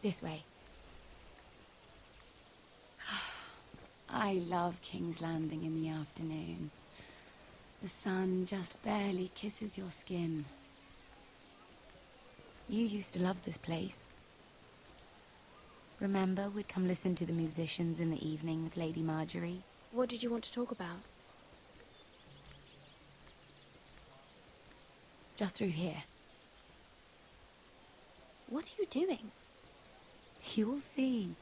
This way. I love King's Landing in the afternoon. The sun just barely kisses your skin. You used to love this place. Remember, we'd come listen to the musicians in the evening with Lady Marjorie? What did you want to talk about? Just through here. What are you doing? You'll see.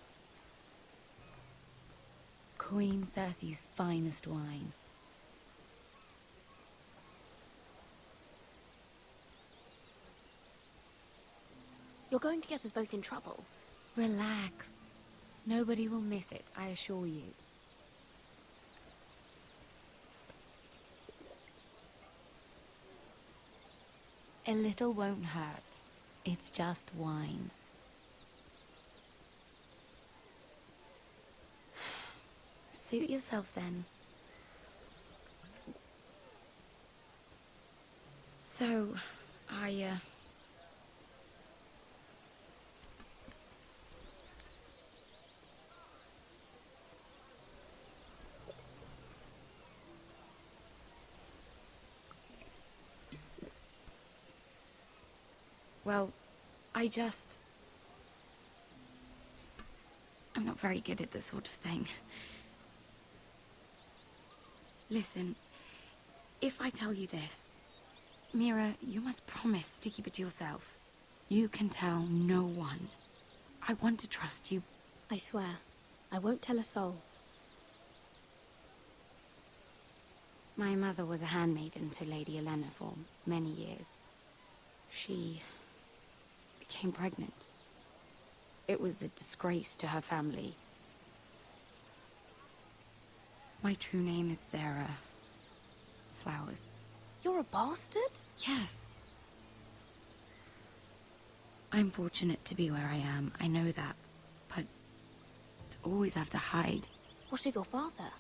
Queen Cersei's finest wine. You're going to get us both in trouble. Relax. Nobody will miss it, I assure you. A little won't hurt. It's just wine. Suit yourself then. So, well, I'm not very good at this sort of thing. Listen, if I tell you this, Mira, you must promise to keep it to yourself. You can tell no one. I want to trust you. I swear, I won't tell a soul. My mother was a handmaiden to Lady Olenna for many years. She became pregnant. It was a disgrace to her family. My true name is Sarah Flowers. You're a bastard? Yes. I'm fortunate to be where I am, I know that. But to always have to hide. What of your father?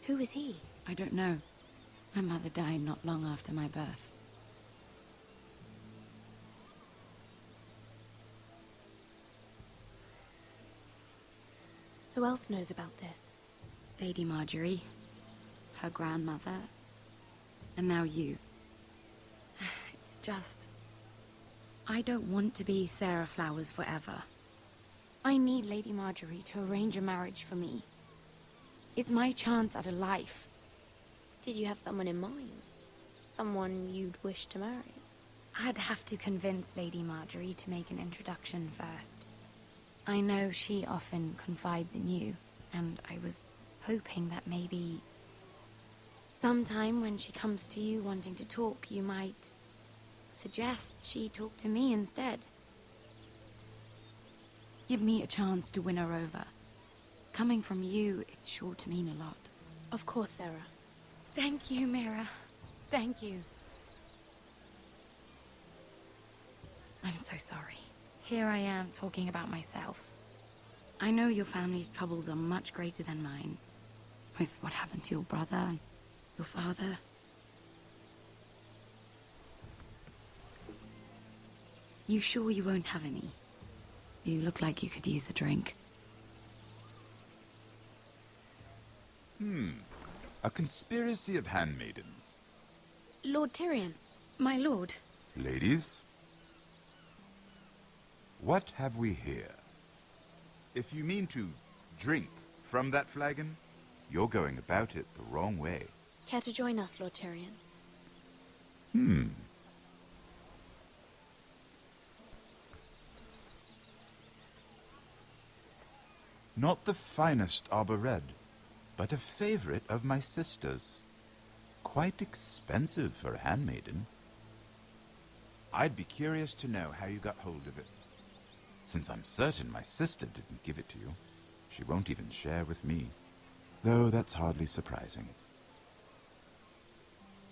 Who is he? I don't know. My mother died not long after my birth. Who else knows about this? Lady Marjorie, her grandmother, and now you. It's just... I don't want to be Sarah Flowers forever. I need Lady Marjorie to arrange a marriage for me. It's my chance at a life. Did you have someone in mind? Someone you'd wish to marry? I'd have to convince Lady Marjorie to make an introduction first. I know she often confides in you, and I was hoping that maybe... sometime when she comes to you wanting to talk, you might suggest she talk to me instead. Give me a chance to win her over. Coming from you, it's sure to mean a lot. Of course, Sarah. Thank you, Mira. Thank you. I'm so sorry. Here I am talking about myself. I know your family's troubles are much greater than mine. With what happened to your brother and your father. You sure you won't have any? You look like you could use a drink. A conspiracy of handmaidens. Lord Tyrion. My lord. Ladies, what have we here? If you mean to drink from that flagon, you're going about it the wrong way. Care to join us, Lord Tyrion? Not the finest arbor red, but a favorite of my sister's. Quite expensive for a handmaiden. I'd be curious to know how you got hold of it. Since I'm certain my sister didn't give it to you, she won't even share with me. Though that's hardly surprising.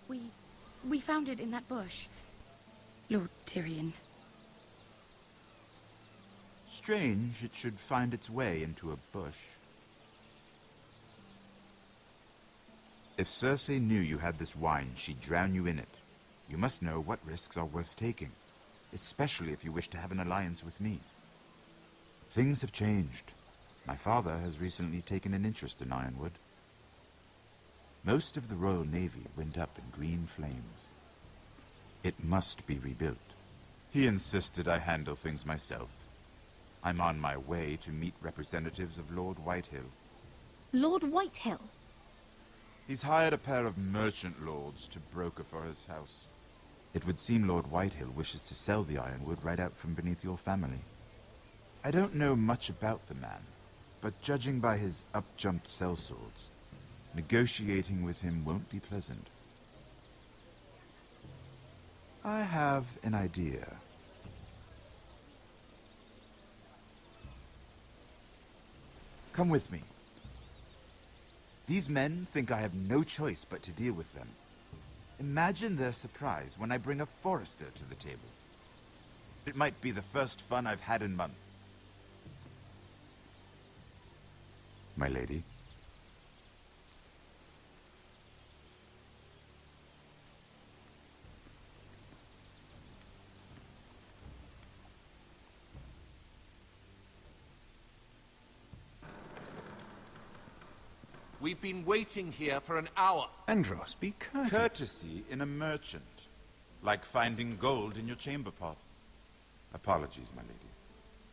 We found it in that bush. Lord Tyrion. Strange it should find its way into a bush. If Cersei knew you had this wine, she'd drown you in it. You must know what risks are worth taking, especially if you wish to have an alliance with me. Things have changed. My father has recently taken an interest in Ironwood. Most of the Royal Navy went up in green flames. It must be rebuilt. He insisted I handle things myself. I'm on my way to meet representatives of Lord Whitehill. Lord Whitehill? He's hired a pair of merchant lords to broker for his house. It would seem Lord Whitehill wishes to sell the Ironwood right out from beneath your family. I don't know much about the man, but judging by his up-jumped sellswords, negotiating with him won't be pleasant. I have an idea. Come with me. These men think I have no choice but to deal with them. Imagine their surprise when I bring a Forrester to the table. It might be the first fun I've had in months. My lady. We've been waiting here for an hour. Andros, be courteous. Courtesy in a merchant. Like finding gold in your chamber pot. Apologies, my lady.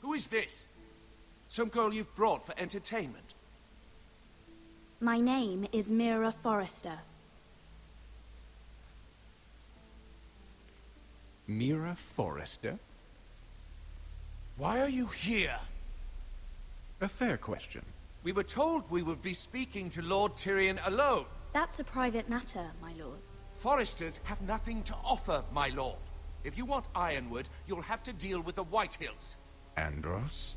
Who is this? Some girl you've brought for entertainment? My name is Mira Forrester. Mira Forrester? Why are you here? A fair question. We were told we would be speaking to Lord Tyrion alone. That's a private matter, my lords. Foresters have nothing to offer, my lord. If you want Ironwood, you'll have to deal with the Whitehills. Andros?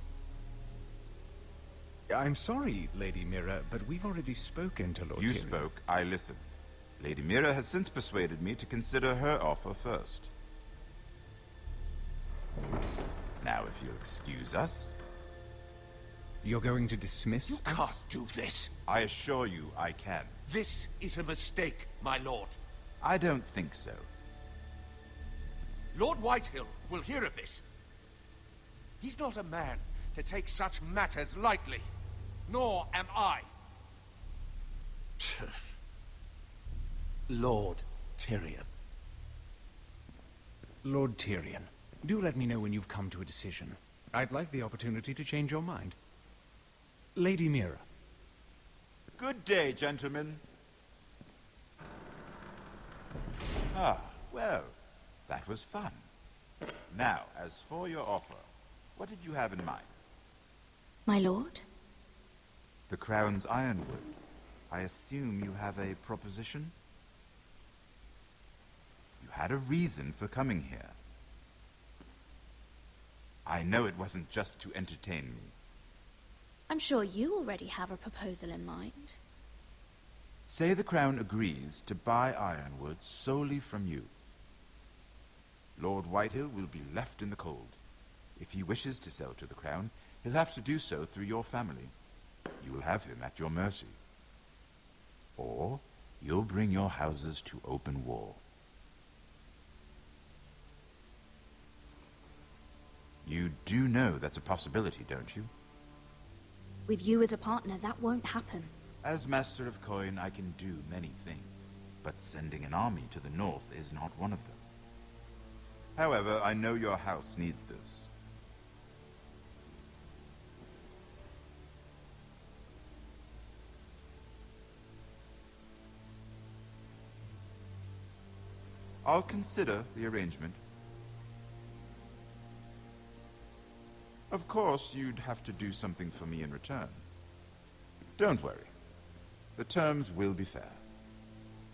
I'm sorry, Lady Mira, but we've already spoken to Lord You Tyrion. spoke, I listened. Lady Mira has since persuaded me to consider her offer first. Now, if you'll excuse us... You're going to dismiss You us? can't do this. I assure you I can. This is a mistake, my lord. I don't think so. Lord Whitehill will hear of this. He's not a man to take such matters lightly. Nor am I. Lord Tyrion. Lord Tyrion, do let me know when you've come to a decision. I'd like the opportunity to change your mind. Lady Mira. Good day, gentlemen. Ah, well, that was fun. Now, as for your offer, what did you have in mind? My lord? The Crown's Ironwood. I assume you have a proposition? You had a reason for coming here. I know it wasn't just to entertain me. I'm sure you already have a proposal in mind. Say the Crown agrees to buy Ironwood solely from you. Lord Whitehill will be left in the cold. If he wishes to sell to the Crown, he'll have to do so through your family. You will have him at your mercy. Or you'll bring your houses to open war. You do know that's a possibility, don't you? With you as a partner, that won't happen. As Master of Coin, I can do many things, but sending an army to the north is not one of them. However, I know your house needs this. I'll consider the arrangement. Of course, you'd have to do something for me in return. Don't worry. The terms will be fair.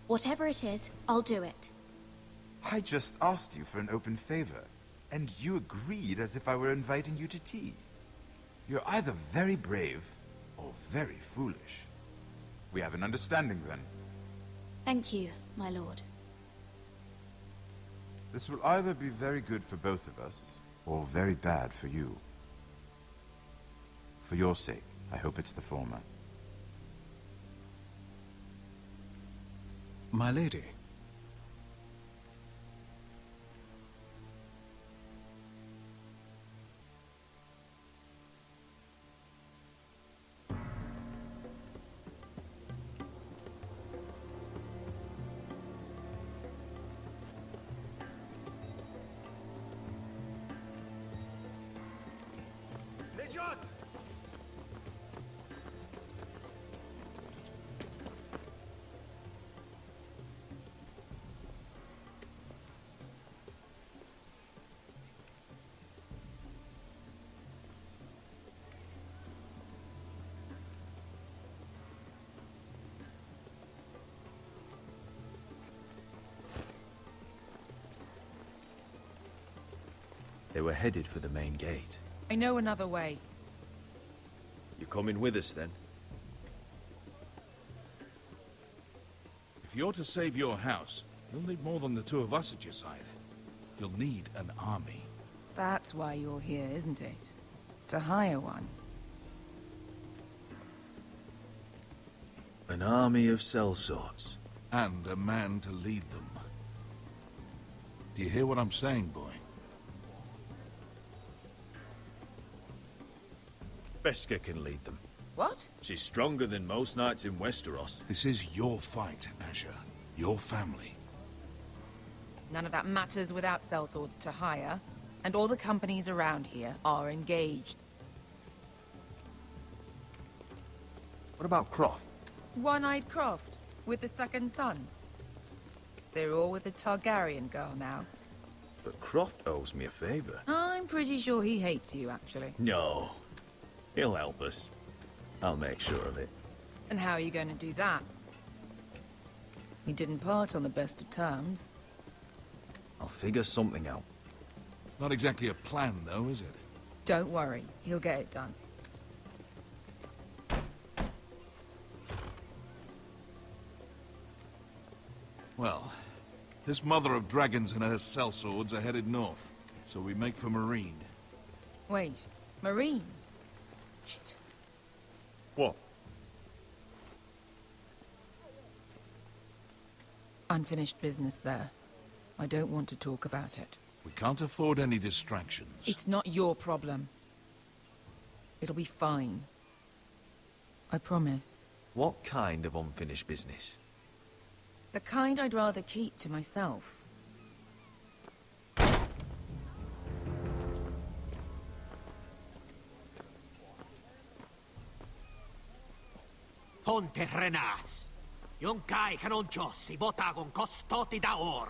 Whatever it is, I'll do it. I just asked you for an open favor, and you agreed as if I were inviting you to tea. You're either very brave or very foolish. We have an understanding then. Thank you, my lord. This will either be very good for both of us, or very bad for you. For your sake, I hope it's the former. My lady. Nejat! They were headed for the main gate. I know another way. You coming with us, then? If you're to save your house, you'll need more than the two of us at your side. You'll need an army. That's why you're here, isn't it? To hire one. An army of sellswords. And a man to lead them. Do you hear what I'm saying, boy? Beskha can lead them. What? She's stronger than most knights in Westeros. This is your fight, Asher. Your family. None of that matters without sellswords to hire. And all the companies around here are engaged. What about Croft? One-Eyed Croft, with the Second Sons. They're all with the Targaryen girl now. But Croft owes me a favor. I'm pretty sure he hates you, actually. No. He'll help us. I'll make sure of it. And how are you going to do that? We didn't part on the best of terms. I'll figure something out. Not exactly a plan, though, is it? Don't worry, he'll get it done. Well, this mother of dragons and her sellswords are headed north, so we make for Marine. Wait, Marine? Shit. What? Unfinished business there. I don't want to talk about it. We can't afford any distractions. It's not your problem. It'll be fine. I promise. What kind of unfinished business? The kind I'd rather keep to myself. Ponte Renas. Yon kai kanon Jossi botagon costoti da or.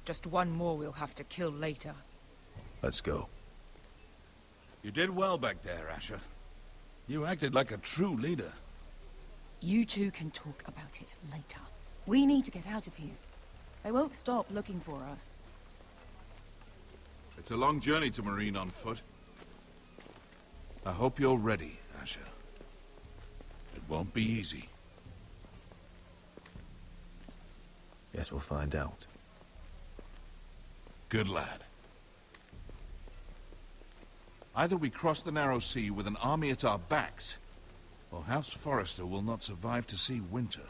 Just one more we'll have to kill later. Let's go. You did well back there, Asher. You acted like a true leader. You two can talk about it later. We need to get out of here. They won't stop looking for us. It's a long journey to Marine on foot. I hope you're ready, Asher. It won't be easy. Guess we'll find out. Good lad. Either we cross the narrow sea with an army at our backs, or House Forrester will not survive to see winter.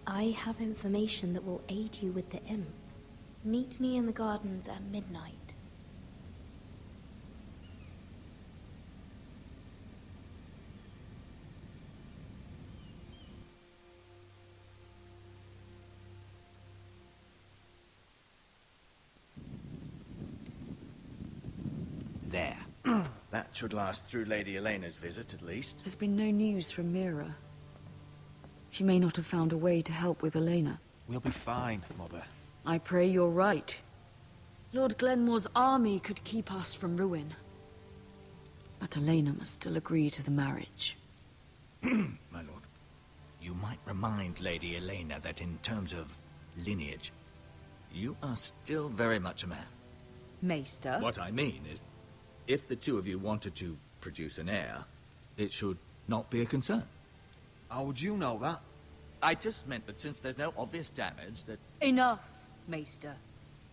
I have information that will aid you with the imp. Meet me in the gardens at midnight. There. That should last through Lady Elena's visit, at least. There's been no news from Mira. She may not have found a way to help with Elena. We'll be fine, Mother. I pray you're right. Lord Glenmore's army could keep us from ruin. But Elena must still agree to the marriage. My lord. You might remind Lady Elena that in terms of lineage, You are still very much a man. Maester? What I mean is, if the two of you wanted to produce an heir, it should not be a concern. How would you know that? I just meant that since there's no obvious damage, that... Enough, Maester.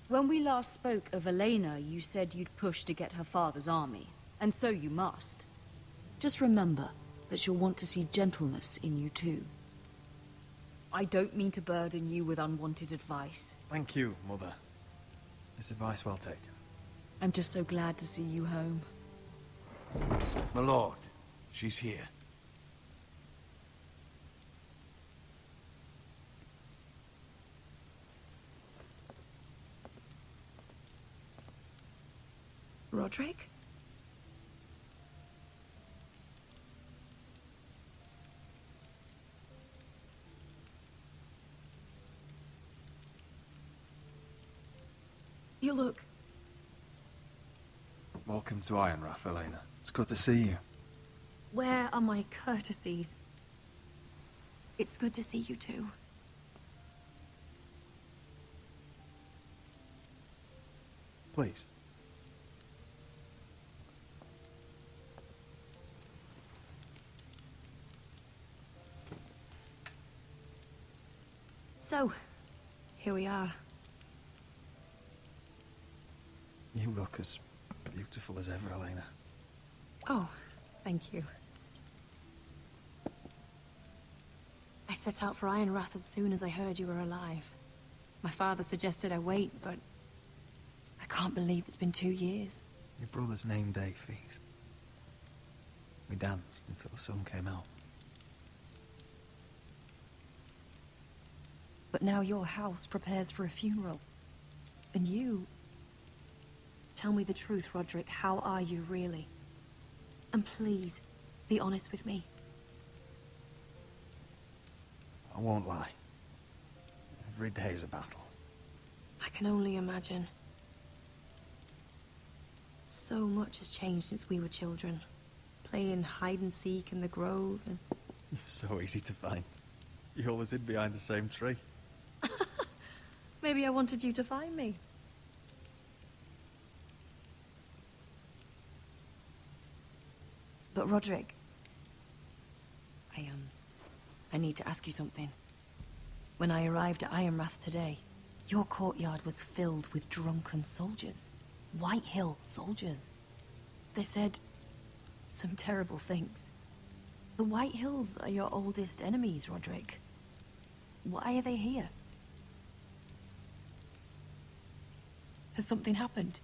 When we last spoke of Elena, you said you'd push to get her father's army. And so you must. Just remember that she'll want to see gentleness in you too. I don't mean to burden you with unwanted advice. Thank you, Mother. This advice well taken. I'm just so glad to see you home. My lord, she's here. Roderick? You look... Welcome to Ironrath, Elena. It's good to see you. Where are my courtesies? It's good to see you too. Please. So, here we are. You look as beautiful as ever, Elena. Oh, thank you. I set out for Ironrath as soon as I heard you were alive. My father suggested I wait, but I can't believe it's been 2 years. Your brother's name day feast. We danced until the sun came out. But now your house prepares for a funeral. And you... Tell me the truth, Roderick. How are you, really? And please, be honest with me. I won't lie. Every day's a battle. I can only imagine. So much has changed since we were children. Playing hide and seek in the grove and... You're so easy to find. You always hid behind the same tree. Maybe I wanted you to find me. But Roderick, I need to ask you something. When I arrived at Ironrath today, your courtyard was filled with drunken soldiers. White Hill soldiers. They said some terrible things. The White Hills are your oldest enemies, Roderick. Why are they here? Has something happened?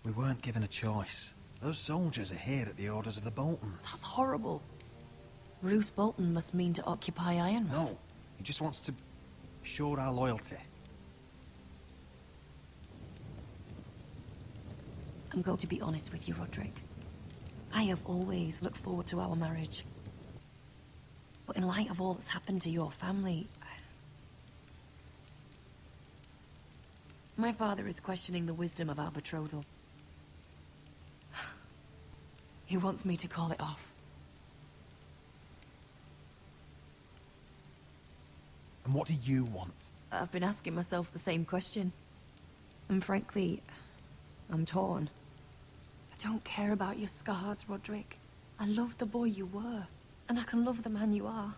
We weren't given a choice. Those soldiers are here at the orders of the Boltons. That's horrible. Roose Bolton must mean to occupy Ironrath. No, he just wants to show our loyalty. I'm going to be honest with you, Roderick. I have always looked forward to our marriage. But in light of all that's happened to your family... My father is questioning the wisdom of our betrothal. He wants me to call it off. And what do you want? I've been asking myself the same question. And frankly, I'm torn. I don't care about your scars, Roderick. I love the boy you were, and I can love the man you are.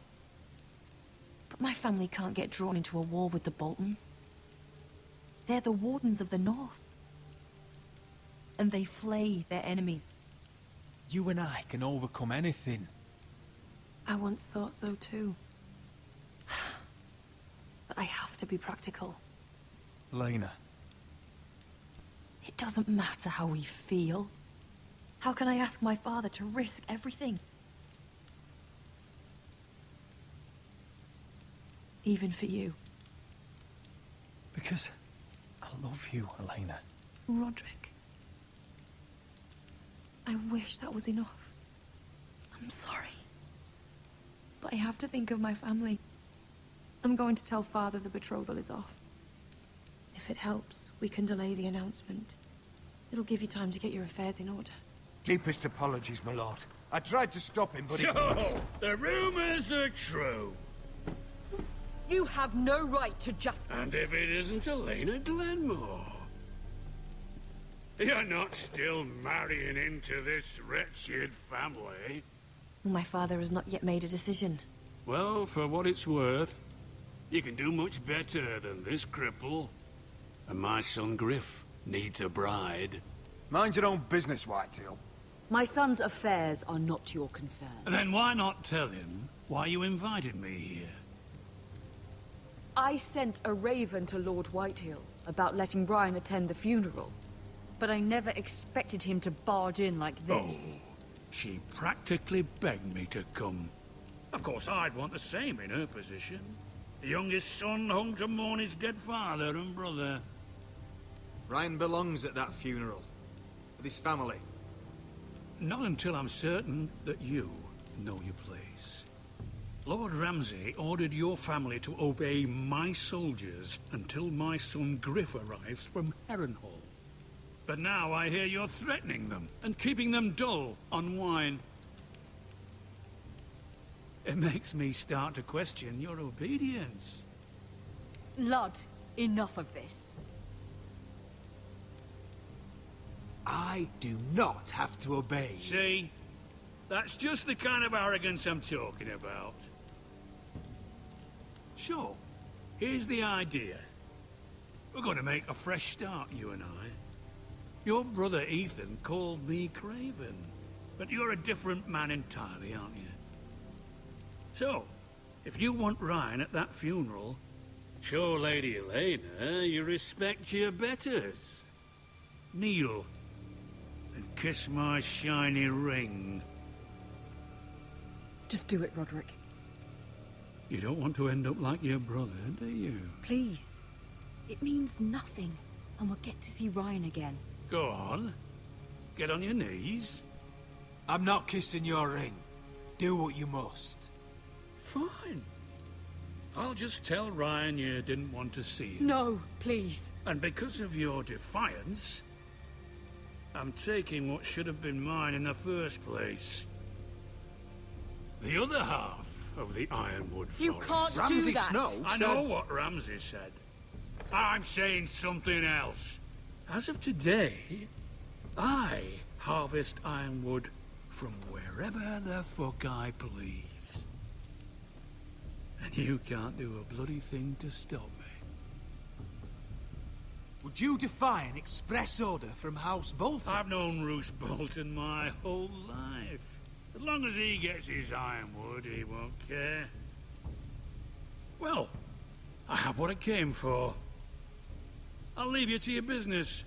But my family can't get drawn into a war with the Boltons. They're the Wardens of the North. And they flay their enemies. You and I can overcome anything. I once thought so too. I have to be practical. Lena. It doesn't matter how we feel. How can I ask my father to risk everything? Even for you. Because I love you, Elena. Roderick. I wish that was enough. I'm sorry. But I have to think of my family. I'm going to tell Father the betrothal is off. If it helps, we can delay the announcement. It'll give you time to get your affairs in order. Deepest apologies, my lord. I tried to stop him, but So, the rumors are true. You have no right to just... And if it isn't Elena Glenmore? You're not still marrying into this wretched family? My father has not yet made a decision. Well, for what it's worth, you can do much better than this cripple. And my son Griff needs a bride. Mind your own business, Whitetail. My son's affairs are not your concern. Then why not tell him why you invited me here? I sent a raven to Lord Whitehill about letting Brian attend the funeral. But I never expected him to barge in like this. Oh, she practically begged me to come. Of course, I'd want the same in her position. The youngest son home to mourn his dead father and brother. Ryan belongs at that funeral. With his family. Not until I'm certain that you know your place. Lord Ramsay ordered your family to obey my soldiers until my son Griff arrives from Harrenhal. But now I hear you're threatening them and keeping them dull on wine. It makes me start to question your obedience. Lud, enough of this. I do not have to obey. See? That's just the kind of arrogance I'm talking about. So, here's the idea. We're going to make a fresh start, you and I. Your brother Ethan called me Craven, but you're a different man entirely, aren't you? So, if you want Ryan at that funeral, show Lady Elena you respect your betters. Kneel and kiss my shiny ring. Just do it, Roderick. You don't want to end up like your brother, do you? Please. It means nothing, and we'll get to see Ryan again. Go on. Get on your knees. I'm not kissing your ring. Do what you must. Fine. I'll just tell Ryan you didn't want to see him. No, please. And because of your defiance, I'm taking what should have been mine in the first place. The other half of the Ironwood Forest. You can't Ramsay do that. Snow I said... know what Ramsay said. I'm saying something else. As of today, I harvest ironwood from wherever the fuck I please. And you can't do a bloody thing to stop me. Would you defy an express order from House Bolton? I've known Roose Bolton my whole life. As long as he gets his ironwood, he won't care. Well, I have what I came for. I'll leave you to your business.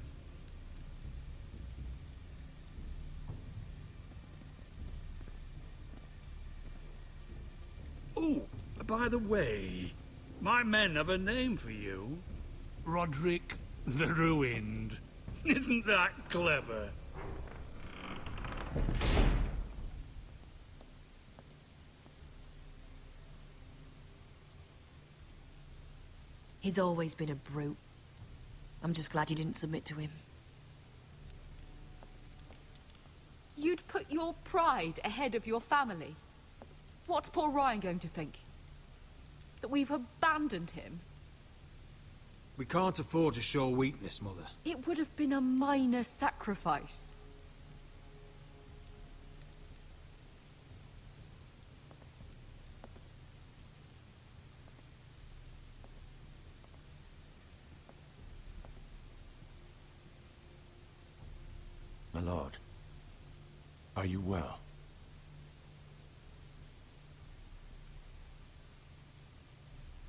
Oh, by the way, my men have a name for you. Roderick the Ruined. Isn't that clever? He's always been a brute. I'm just glad you didn't submit to him. You'd put your pride ahead of your family. What's poor Ryan going to think? That we've abandoned him? We can't afford to show weakness, Mother. It would have been a minor sacrifice. My lord, are you well?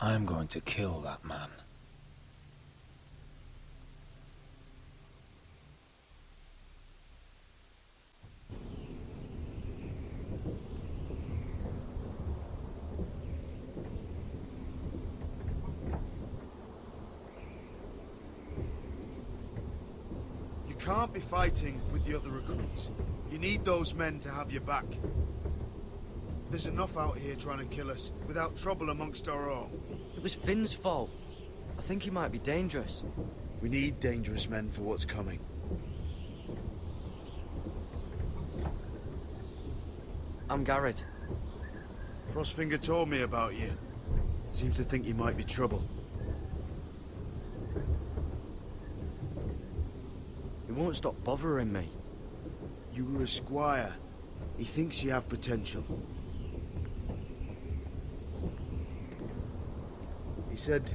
I'm going to kill that man. You can't be fighting with the other recruits. You need those men to have your back. There's enough out here trying to kill us, without trouble amongst our own. It was Finn's fault. I think he might be dangerous. We need dangerous men for what's coming. I'm Garrett. Frostfinger told me about you. Seems to think you might be trouble. He won't stop bothering me. You were a squire. He thinks you have potential. He said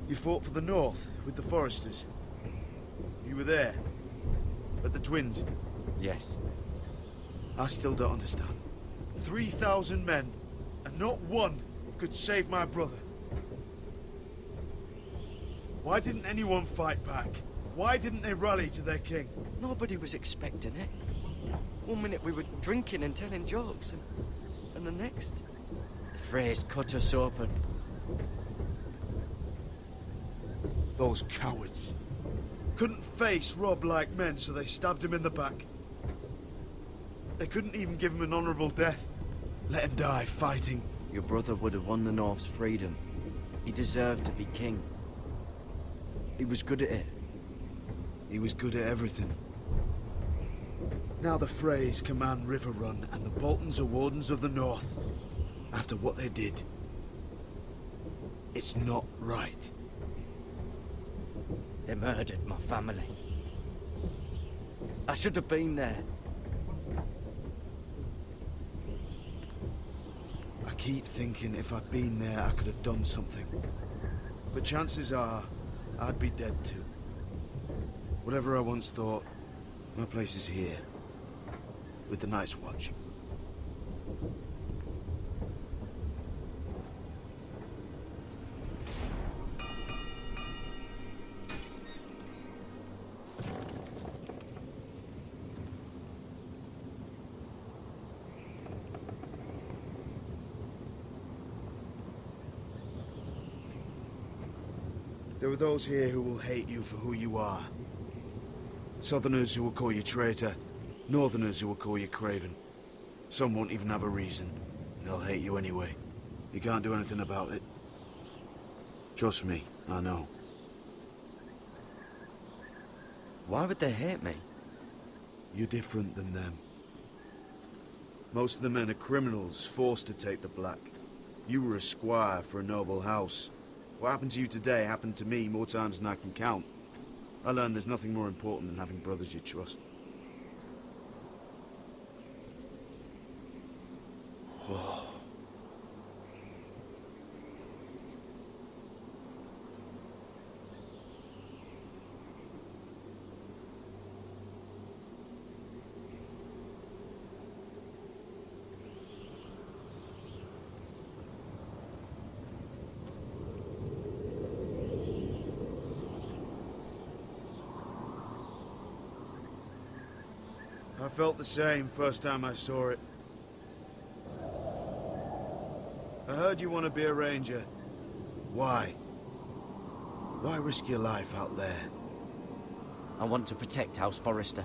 you fought for the North with the Foresters. You were there, at the Twins. Yes. I still don't understand. 3,000 men, and not one could save my brother. Why didn't anyone fight back? Why didn't they rally to their king? Nobody was expecting it. One minute we were drinking and telling jokes, and the next, the Freys cut us open. Those cowards. Couldn't face Robb like men, so they stabbed him in the back. They couldn't even give him an honorable death. Let him die fighting. Your brother would have won the North's freedom. He deserved to be king. He was good at it. He was good at everything. Now the Freys command Riverrun, and the Boltons are Wardens of the North. After what they did. It's not right. They murdered my family. I should have been there. I keep thinking if I'd been there, I could have done something. But chances are, I'd be dead too. Whatever I once thought, my place is here. With the Night's Watch. There are those here who will hate you for who you are. Southerners who will call you traitor. Northerners who will call you craven. Some won't even have a reason. They'll hate you anyway. You can't do anything about it. Trust me, I know. Why would they hate me? You're different than them. Most of the men are criminals, forced to take the black. You were a squire for a noble house. What happened to you today happened to me more times than I can count. I learned there's nothing more important than having brothers you trust. Whoa. I felt the same first time I saw it. I heard you want to be a ranger. Why? Why risk your life out there? I want to protect House Forrester.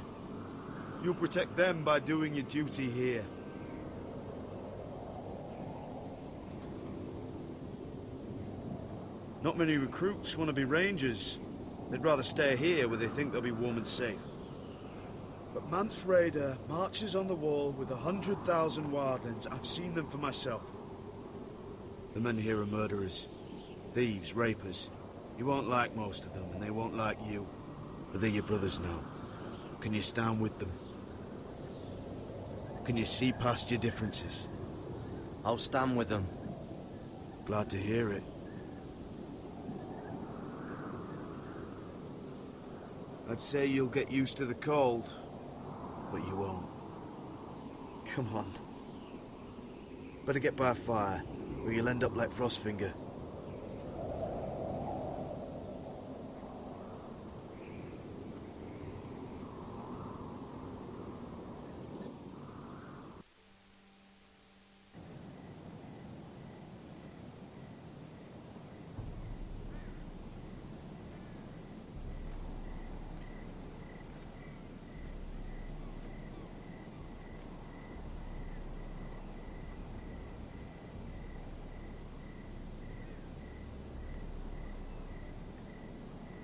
You'll protect them by doing your duty here. Not many recruits want to be rangers. They'd rather stay here where they think they'll be warm and safe. But Mance Rayder marches on the wall with 100,000 wildlings. I've seen them for myself. The men here are murderers. Thieves, rapers. You won't like most of them, and they won't like you. But they're your brothers now. Can you stand with them? Can you see past your differences? I'll stand with them. Glad to hear it. I'd say you'll get used to the cold. But you won't. Come on. Better get by a fire. or you'll end up like Frostfinger.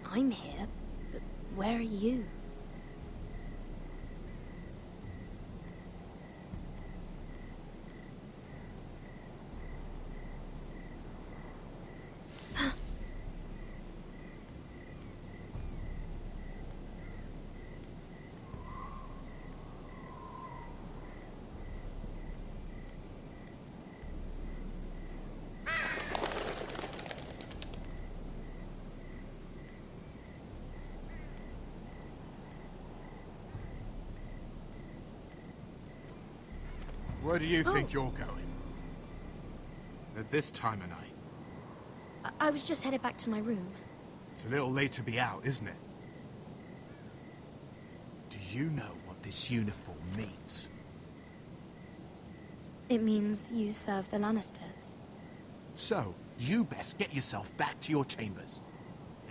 I'm here, but where are you? Where do you think you're going? At this time of night? I was just headed back to my room. It's a little late to be out, isn't it? Do you know what this uniform means? It means you serve the Lannisters. So, you best get yourself back to your chambers.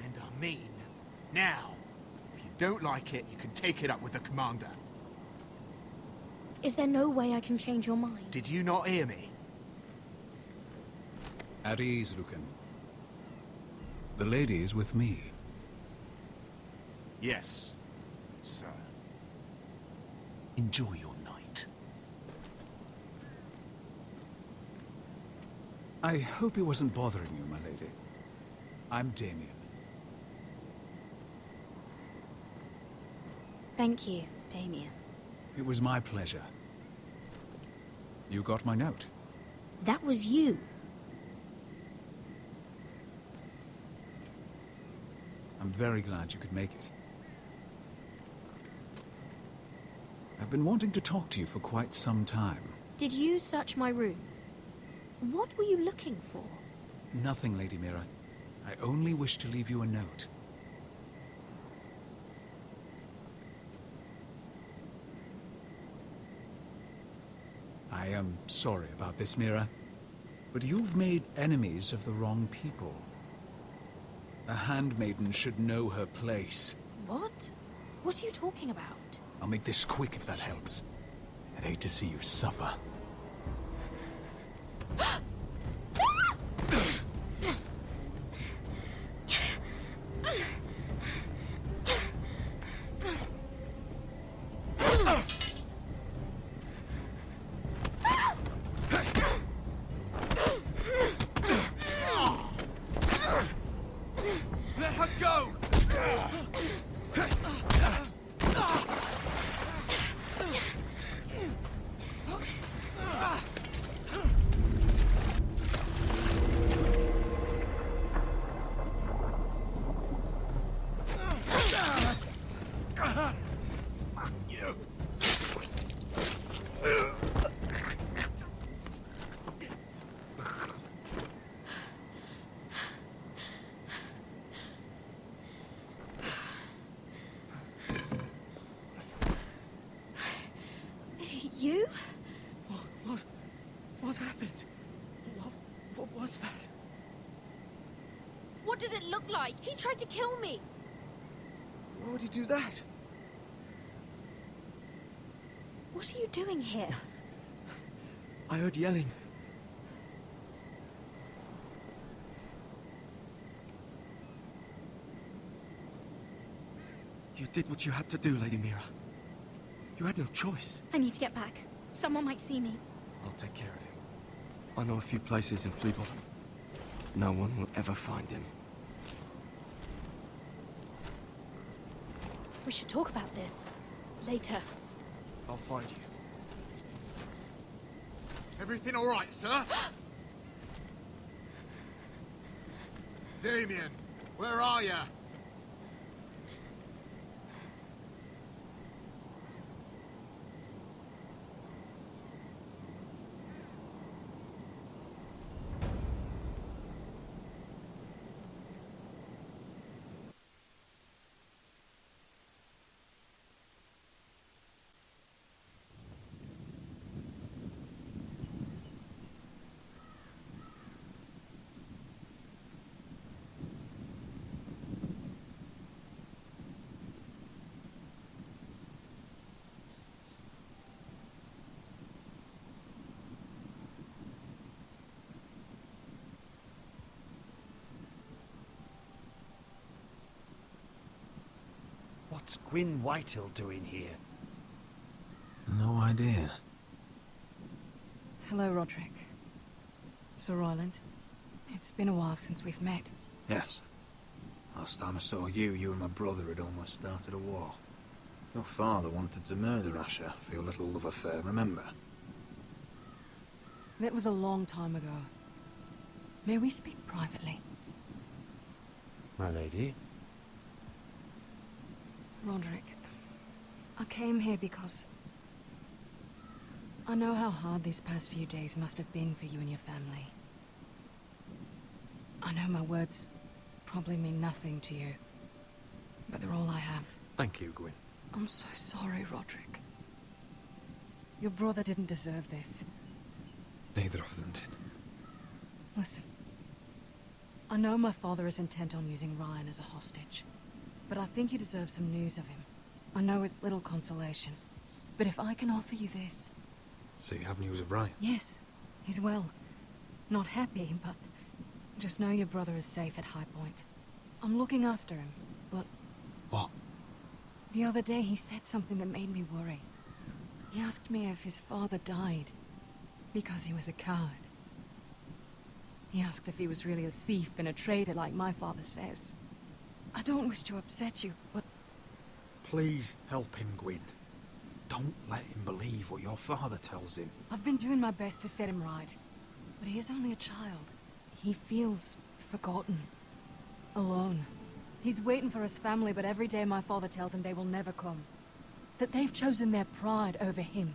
And I mean, now. If you don't like it, you can take it up with the commander. Is there no way I can change your mind? Did you not hear me? At ease, Lucan. The lady is with me. Yes, sir. Enjoy your night. I hope he wasn't bothering you, my lady. I'm Damien. Thank you, Damien. It was my pleasure. You got my note. That was you. I'm very glad you could make it. I've been wanting to talk to you for quite some time. Did you search my room? What were you looking for? Nothing, Lady Mira. I only wish to leave you a note. I am sorry about this, Mira, but you've made enemies of the wrong people. A handmaiden should know her place. What? What are you talking about? I'll make this quick if that helps. I'd hate to see you suffer. Let her go! Fuck you! You? What happened? What was that? What did it look like? He tried to kill me! Why would he do that? What are you doing here? I heard yelling. You did what you had to do, Lady Mira. You had no choice. I need to get back. Someone might see me. I'll take care of him. I know a few places in Fleabottom. No one will ever find him. We should talk about this. Later. I'll find you. Everything all right, sir? Damien, where are you? what's Gwyn Whitehill doing here? No idea. Hello, Roderick. Sir Royland. It's been a while since we've met. Yes. Last time I saw you, you and my brother had almost started a war. Your father wanted to murder Asher for your little love affair, remember? That was a long time ago. May we speak privately? My lady? Roderick, I came here because I know how hard these past few days must have been for you and your family. I know my words probably mean nothing to you, but they're all I have. Thank you, Gwyn. I'm so sorry, Roderick. Your brother didn't deserve this. Neither of them did. Listen. I know my father is intent on using Ryan as a hostage, but I think you deserve some news of him. I know it's little consolation, but if I can offer you this... So you have news of Ryan? Yes, he's well. Not happy, but just know your brother is safe at High Point. I'm looking after him, but... What? The other day he said something that made me worry. He asked me if his father died because he was a coward. He asked if he was really a thief and a traitor like my father says. I don't wish to upset you, but... Please help him, Gwyn. Don't let him believe what your father tells him. I've been doing my best to set him right, but he is only a child. He feels forgotten, alone. He's waiting for his family, but every day my father tells him they will never come. That they've chosen their pride over him.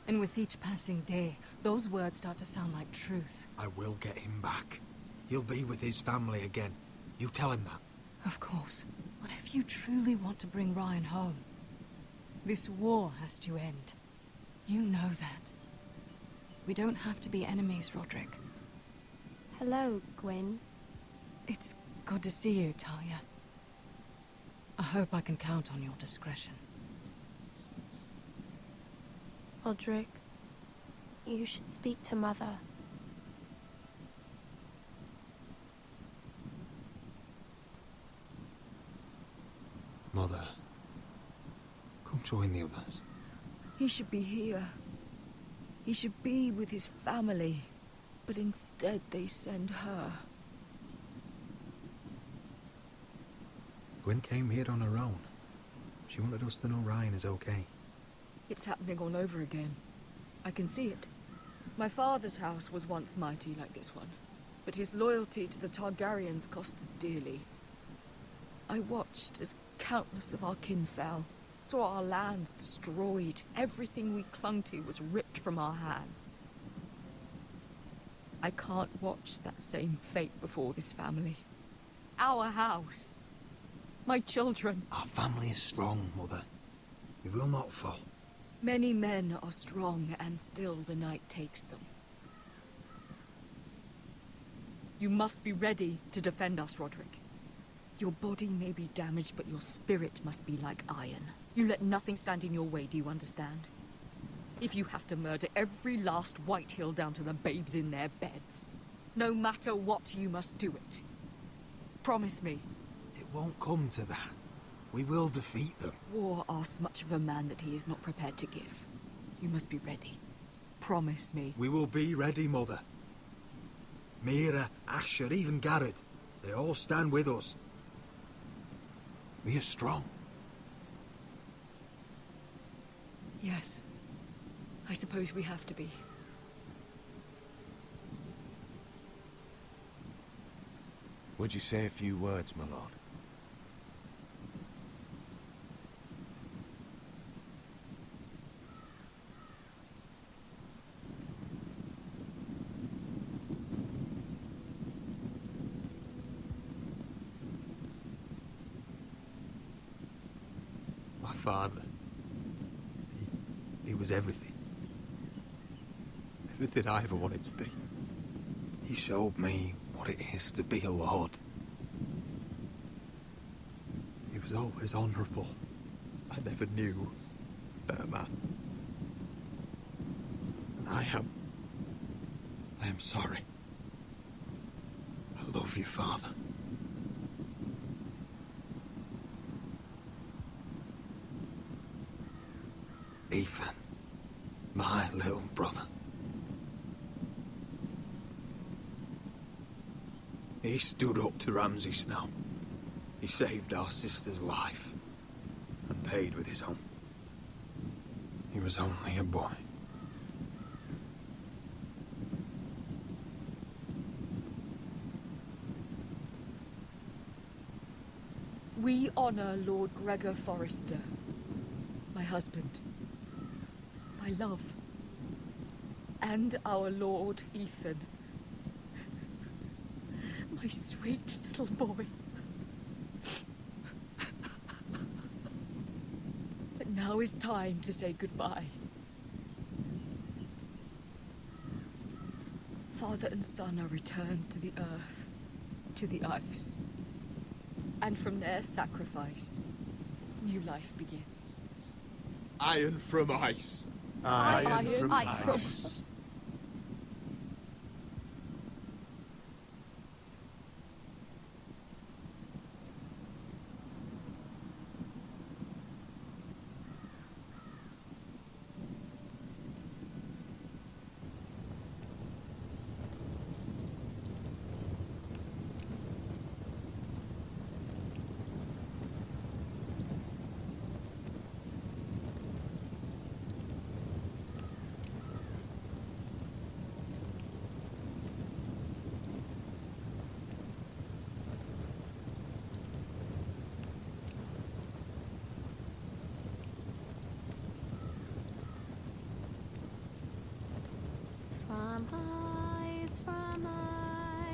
And with each passing day, those words start to sound like truth. I will get him back. He'll be with his family again. You tell him that. Of course. But if you truly want to bring Ryan home, this war has to end. You know that. We don't have to be enemies, Roderick. Hello, Gwyn. It's good to see you, Talia. I hope I can count on your discretion. Roderick, you should speak to Mother. Mother, come join the others. He should be here. He should be with his family. But instead they send her. Gwyn came here on her own. She wanted us to know Ryan is okay. It's happening all over again. I can see it. My father's house was once mighty like this one, but his loyalty to the Targaryens cost us dearly. I watched as countless of our kin fell, saw our lands destroyed, everything we clung to was ripped from our hands. I can't watch that same fate before this family. Our house. My children. Our family is strong, Mother. We will not fall. Many men are strong, and still the night takes them. You must be ready to defend us, Roderick. Your body may be damaged, but your spirit must be like iron. You let nothing stand in your way, do you understand? If you have to murder every last Whitehill down to the babes in their beds, no matter what, you must do it. Promise me. It won't come to that. We will defeat them. War asks much of a man that he is not prepared to give. You must be ready. Promise me. We will be ready, Mother. Mira, Asher, even Garrett. They all stand with us. We are strong. Yes. I suppose we have to be. Would you say a few words, my lord? My father. He was everything. Everything I ever wanted to be. He showed me what it is to be a lord. He was always honourable. I never knew a better man. And I am sorry. I love you, Father. Ethan. My little brother. He stood up to Ramsay Snow. He saved our sister's life. And paid with his own. He was only a boy. We honor Lord Gregor Forrester, my husband, my love, and our Lord Ethan, my sweet little boy. But now is time to say goodbye. Father and son are returned to the earth, to the ice. And from their sacrifice, new life begins. Iron from ice. Iron from ice. From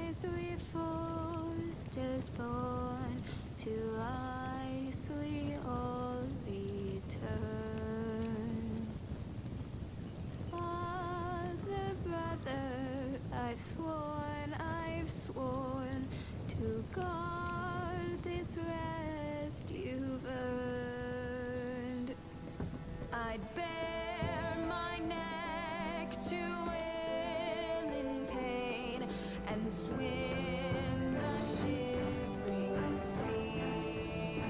ice we foresters born, to ice we all return. Father, brother, I've sworn to guard this rest you've earned. I'd bare my neck to and swim the shivering sea.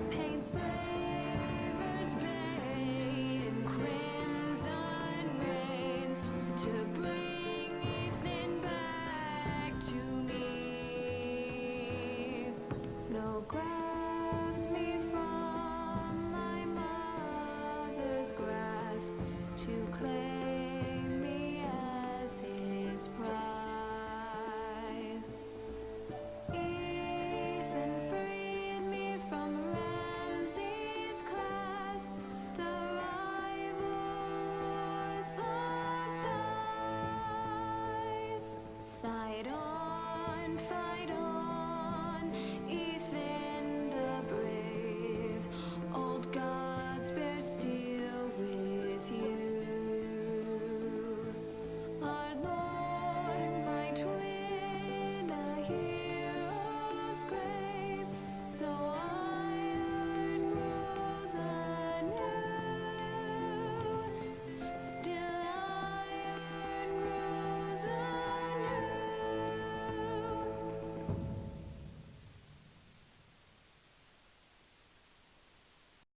Paint slavers bay in crimson rains to bring Ethan back to me. Snow grabbed me from my mother's grasp to claim